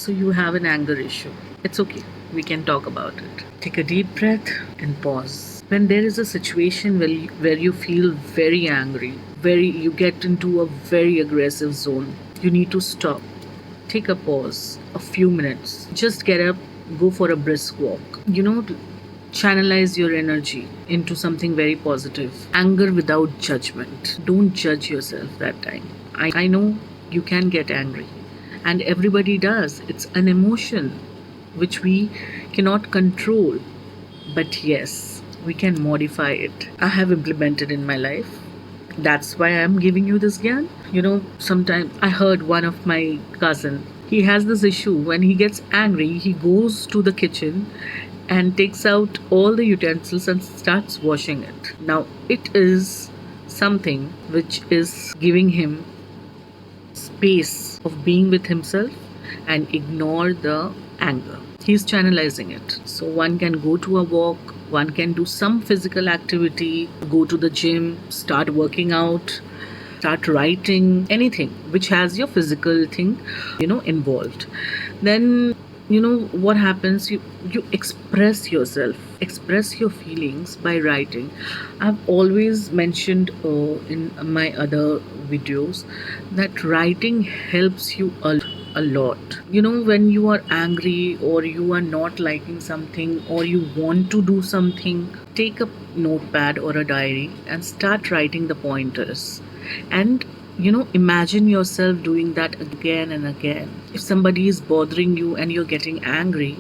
So you have an anger issue. It's okay. We can talk about it. Take a deep breath and pause. When there is a situation where you feel very angry, you get into a very aggressive zone, you need to stop. Take a pause, a few minutes. Just get up, go for a brisk walk. Channelize your energy into something very positive. Anger without judgment. Don't judge yourself that time. I know you can get angry, and everybody does. It's an emotion which we cannot control, but yes, we can modify it. I have implemented in my life. That's why I'm giving you this gyan. Sometimes I heard one of my cousin, he has this issue. When he gets angry, he goes to the kitchen and takes out all the utensils and starts washing it. Now, it is something which is giving him space of being with himself and ignore the anger. He's channelizing it. So one can go to a walk, one can do some physical activity, go to the gym, start working out, start writing, anything which has your physical thing, involved. Then what happens, you express yourself, express your feelings by writing. I've always mentioned in my other videos that writing helps you a lot. When you are angry or you are not liking something or you want to do something, take a notepad or a diary and start writing the pointers. And imagine yourself doing that again and again. If somebody is bothering you and you're getting angry,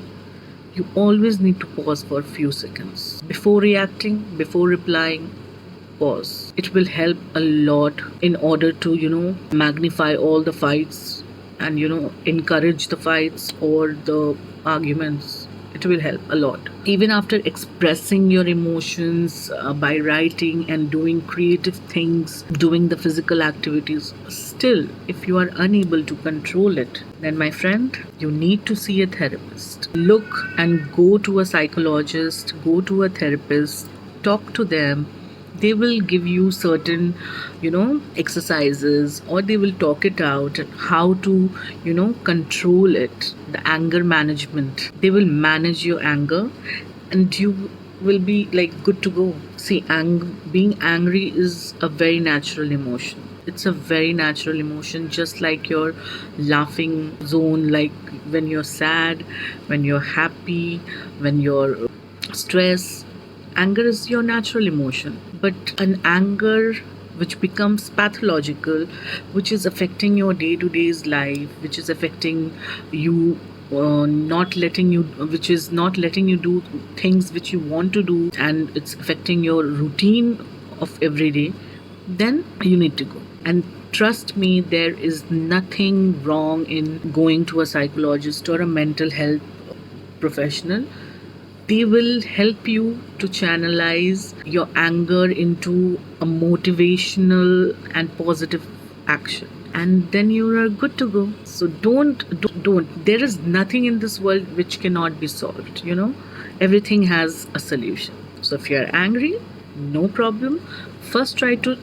you always need to pause for a few seconds. Before reacting, before replying, pause. It will help a lot in order to, magnify all the fights and, encourage the fights or the arguments. It will help a lot. Even after expressing your emotions by writing and doing creative things, doing the physical activities, still, if you are unable to control it, then my friend, you need to see a therapist. Look and go to a psychologist, go to a therapist, talk to them. They will give you certain exercises, or they will talk it out how to control it, the anger management. They will manage your anger and you will be like good to go. See, being angry is a very natural emotion. It's a very natural emotion, just like your laughing zone, like when you're sad, when you're happy, when you're stressed. Anger is your natural emotion, but an anger which becomes pathological, which is affecting your day-to-day's life, which is affecting you, which is not letting you do things which you want to do, and it's affecting your routine of every day, then you need to go. And trust me, there is nothing wrong in going to a psychologist or a mental health professional. They will help you to channelize your anger into a motivational and positive action. And then you are good to go. So don't. There is nothing in this world which cannot be solved. Everything has a solution. So if you are angry, no problem. First try to,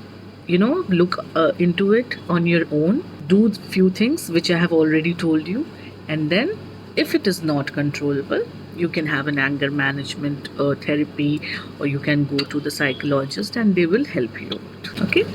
look into it on your own. Do few things which I have already told you. And then if it is not controllable, you can have an anger management therapy, or you can go to the psychologist and they will help you out. Okay.